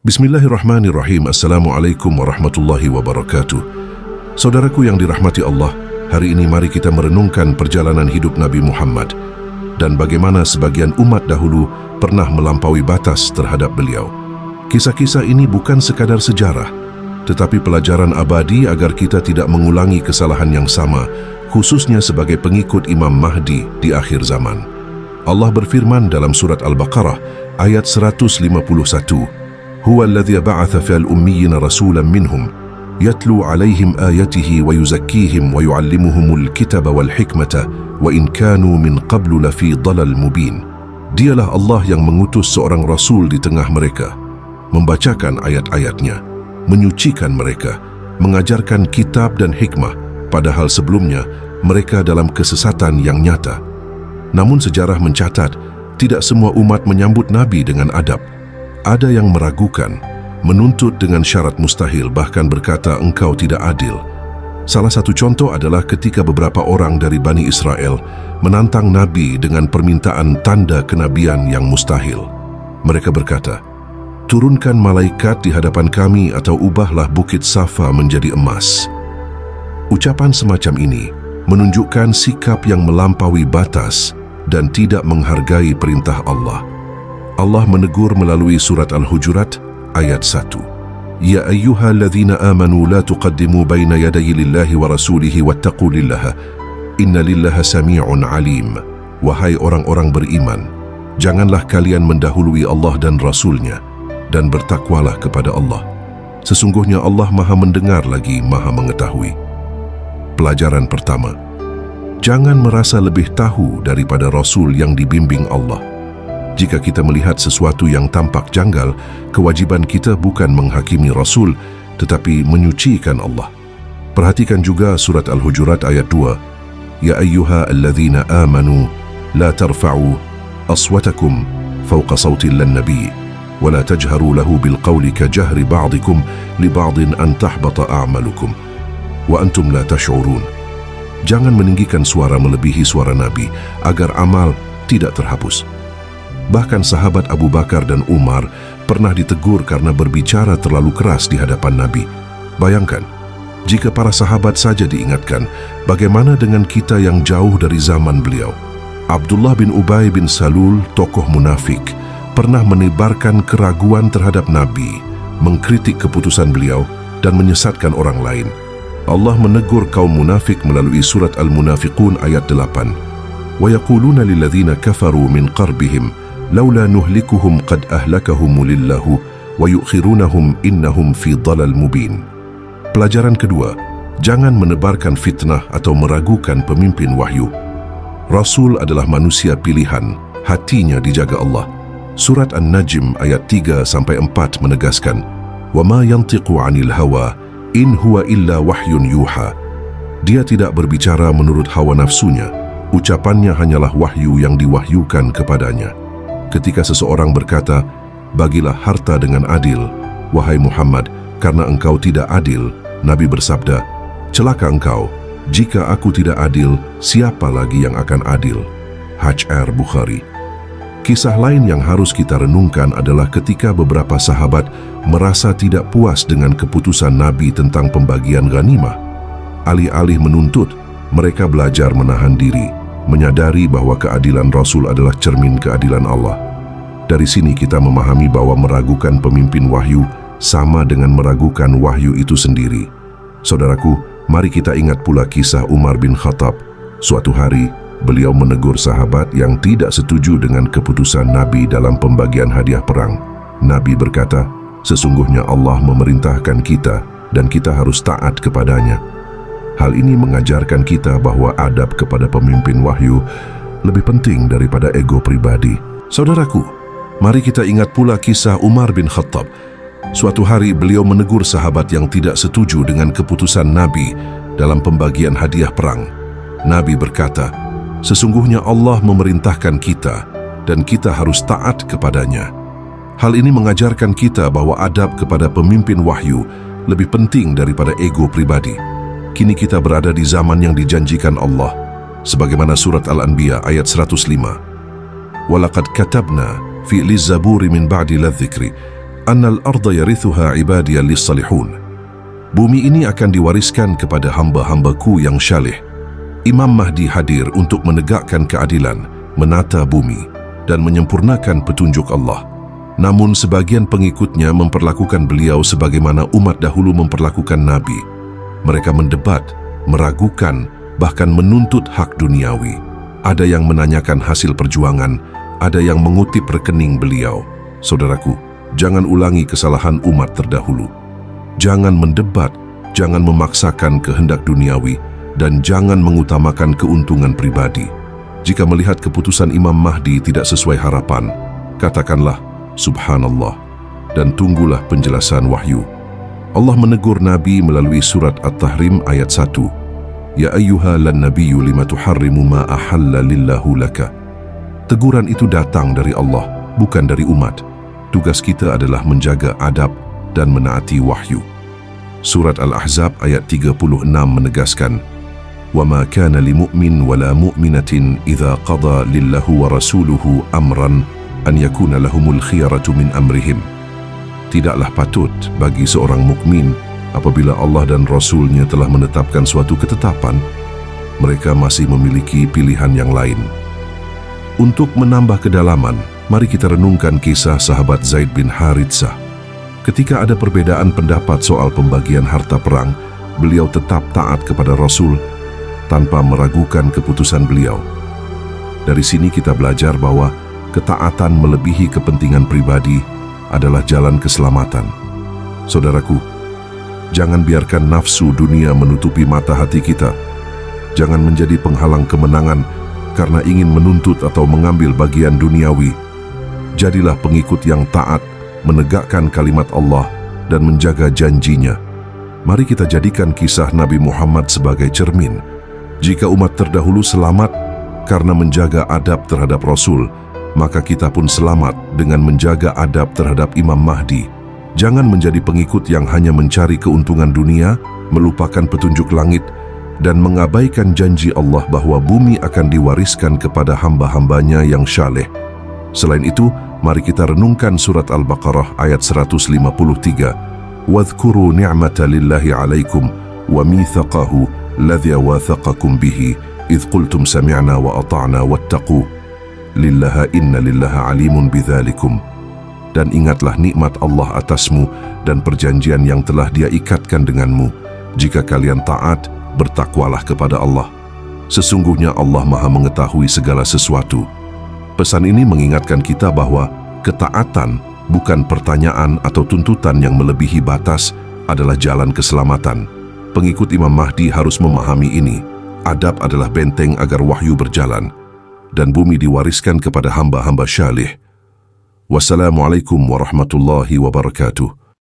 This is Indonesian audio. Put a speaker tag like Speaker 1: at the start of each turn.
Speaker 1: Bismillahirrahmanirrahim. Assalamualaikum warahmatullahi wabarakatuh. Saudaraku yang dirahmati Allah, hari ini mari kita merenungkan perjalanan hidup Nabi Muhammad dan bagaimana sebagian umat dahulu pernah melampaui batas terhadap beliau. Kisah-kisah ini bukan sekadar sejarah, tetapi pelajaran abadi agar kita tidak mengulangi kesalahan yang sama, khususnya sebagai pengikut Imam Mahdi di akhir zaman. Allah berfirman dalam surat Al-Baqarah ayat 151, Huwa alladhi ba'atha fil ummiyina rasulan minhum yatlu 'alaihim ayatihi wa yuzakkihim wa yu'allimuhumul kitaba wal hikmata wa in kanu min qablu lafi dhalal mubin. Dialah Allah yang mengutus seorang rasul di tengah mereka, membacakan ayat-ayatnya, menyucikan mereka, mengajarkan kitab dan hikmah, padahal sebelumnya mereka dalam kesesatan yang nyata. Namun sejarah mencatat, tidak semua umat menyambut Nabi dengan adab. Ada yang meragukan, menuntut dengan syarat mustahil, bahkan berkata engkau tidak adil. Salah satu contoh adalah ketika beberapa orang dari Bani Israel menantang Nabi dengan permintaan tanda kenabian yang mustahil. Mereka berkata, turunkan malaikat di hadapan kami atau ubahlah bukit Safa menjadi emas. Ucapan semacam ini menunjukkan sikap yang melampaui batas dan tidak menghargai perintah Allah. Allah menegur melalui surat Al-Hujurat ayat 1. Ya ayyuhalladzina amanu la tuqaddimu baina yadayi lillahi wa rasulihi wattaqulillaha inna lillaha sami'un alim. Wahai orang-orang beriman, janganlah kalian mendahului Allah dan Rasulnya, dan bertakwalah kepada Allah. Sesungguhnya Allah Maha mendengar lagi Maha mengetahui. Pelajaran pertama, jangan merasa lebih tahu daripada Rasul yang dibimbing Allah. Jika kita melihat sesuatu yang tampak janggal, kewajiban kita bukan menghakimi Rasul, tetapi menyucikan Allah. Perhatikan juga surat Al-Hujurat ayat 2. Ya ayyuhalladzina amanu la tarfa'u aswatakum fawqa sawti lan-nabi wa la tajharu lahu bil qawli ka jahri ba'dikum li ba'din an tahbata a'malukum wa antum la tash'urun. Jangan meninggikan suara melebihi suara Nabi agar amal tidak terhapus. Bahkan sahabat Abu Bakar dan Umar pernah ditegur karena berbicara terlalu keras di hadapan Nabi. Bayangkan, jika para sahabat saja diingatkan, bagaimana dengan kita yang jauh dari zaman beliau? Abdullah bin Ubay bin Salul, tokoh munafik, pernah menebarkan keraguan terhadap Nabi, mengkritik keputusan beliau, dan menyesatkan orang lain. Allah menegur kaum munafik melalui surat Al-Munafiqun ayat 8. Wa yaquluna lilladzina kafaru min qarbihim laula nuhlikuhum qad ahlakahumulillahu wa yu'khirunahum innahum fi dhalal mubin. Pelajaran kedua, jangan menebarkan fitnah atau meragukan pemimpin wahyu. Rasul adalah manusia pilihan, hatinya dijaga Allah. Surat An-Najm ayat 3-4 menegaskan, wa ma yantiqu 'anil hawa in huwa illa wahyun yuha. Dia tidak berbicara menurut hawa nafsunya, ucapannya hanyalah wahyu yang diwahyukan kepadanya. Ketika seseorang berkata, bagilah harta dengan adil, wahai Muhammad, karena engkau tidak adil, Nabi bersabda, celaka engkau, jika aku tidak adil, siapa lagi yang akan adil? Hajr Bukhari. Kisah lain yang harus kita renungkan adalah ketika beberapa sahabat merasa tidak puas dengan keputusan Nabi tentang pembagian ghanimah. Alih-alih menuntut, mereka belajar menahan diri, menyadari bahwa keadilan Rasul adalah cermin keadilan Allah. Dari sini kita memahami bahwa meragukan pemimpin wahyu sama dengan meragukan wahyu itu sendiri. Saudaraku, mari kita ingat pula kisah Umar bin Khattab. Suatu hari, beliau menegur sahabat yang tidak setuju dengan keputusan Nabi dalam pembagian hadiah perang. Nabi berkata, sesungguhnya Allah memerintahkan kita dan kita harus taat kepadanya. Hal ini mengajarkan kita bahwa adab kepada pemimpin wahyu lebih penting daripada ego pribadi. Saudaraku, mari kita ingat pula kisah Umar bin Khattab. Suatu hari beliau menegur sahabat yang tidak setuju dengan keputusan Nabi dalam pembagian hadiah perang. Nabi berkata, sesungguhnya Allah memerintahkan kita dan kita harus taat kepadanya. Hal ini mengajarkan kita bahwa adab kepada pemimpin wahyu lebih penting daripada ego pribadi. Kini kita berada di zaman yang dijanjikan Allah, sebagaimana surat Al-Anbiya ayat 105. Walaqad katabna fi lizzaburi min ba'di ladzikri annal arda yarithuha ibadiya lis-salihun. Bumi ini akan diwariskan kepada hamba-hambaku yang syalih. Imam Mahdi hadir untuk menegakkan keadilan, menata bumi dan menyempurnakan petunjuk Allah. Namun sebagian pengikutnya memperlakukan beliau sebagaimana umat dahulu memperlakukan Nabi. Mereka mendebat, meragukan, bahkan menuntut hak duniawi. Ada yang menanyakan hasil perjuangan, ada yang mengutip rekening beliau. Saudaraku, jangan ulangi kesalahan umat terdahulu. Jangan mendebat, jangan memaksakan kehendak duniawi, dan jangan mengutamakan keuntungan pribadi. Jika melihat keputusan Imam Mahdi tidak sesuai harapan, katakanlah Subhanallah dan tunggulah penjelasan wahyu. Allah menegur Nabi melalui surat At-Tahrim ayat 1. Ya ayyuhalan nabiyyu lima tuharrimu ma ahalla lillahu laka. Teguran itu datang dari Allah, bukan dari umat. Tugas kita adalah menjaga adab dan menaati wahyu. Surat Al-Ahzab ayat 36 menegaskan, وَمَا كَانَ لِمُؤْمِنٍ وَلَا مُؤْمِنَةٍ إِذَا قَضَى لِلَّهُ وَرَسُولُهُ أَمْرًا أَنْ يَكُونَ لَهُمُ الْخِيَرَةُ مِنْ أَمْرِهِمْ. Tidaklah patut bagi seorang mukmin apabila Allah dan Rasul-Nya telah menetapkan suatu ketetapan, mereka masih memiliki pilihan yang lain. Untuk menambah kedalaman, mari kita renungkan kisah sahabat Zaid bin Haritsah. Ketika ada perbedaan pendapat soal pembagian harta perang, beliau tetap taat kepada Rasul tanpa meragukan keputusan beliau. Dari sini kita belajar bahwa ketaatan melebihi kepentingan pribadi adalah jalan keselamatan. Saudaraku, jangan biarkan nafsu dunia menutupi mata hati kita. Jangan menjadi penghalang kemenangan karena ingin menuntut atau mengambil bagian duniawi. Jadilah pengikut yang taat, menegakkan kalimat Allah dan menjaga janjinya. Mari kita jadikan kisah Nabi Muhammad sebagai cermin. Jika umat terdahulu selamat karena menjaga adab terhadap Rasul, maka kita pun selamat dengan menjaga adab terhadap Imam Mahdi. Jangan menjadi pengikut yang hanya mencari keuntungan dunia, melupakan petunjuk langit, dan mengabaikan janji Allah bahwa bumi akan diwariskan kepada hamba-hambanya yang syaleh. Selain itu, mari kita renungkan surat Al-Baqarah ayat 153. وَاذْكُرُوا نِعْمَةَ لِلَّهِ عَلَيْكُمْ وَمِيثَقَهُ الَّذِي وَاثَقَكُمْ بِهِ إِذْ قُلْتُمْ سَمِعْنَا وَأَطَعْنَا وَاتَّقُوا لِلَّهَ إِنَّ لِلَّهَ عَلِيمٌ بِذَلِكُمْ. Dan ingatlah nikmat Allah atasmu dan perjanjian yang telah Dia ikatkan denganmu. Jika kalian taat, bertakwalah kepada Allah. Sesungguhnya Allah Maha mengetahui segala sesuatu. Pesan ini mengingatkan kita bahwa ketaatan bukan pertanyaan atau tuntutan yang melebihi batas, adalah jalan keselamatan. Pengikut Imam Mahdi harus memahami ini. Adab adalah benteng agar wahyu berjalan dan bumi diwariskan kepada hamba-hamba syalih. Wassalamualaikum warahmatullahi wabarakatuh.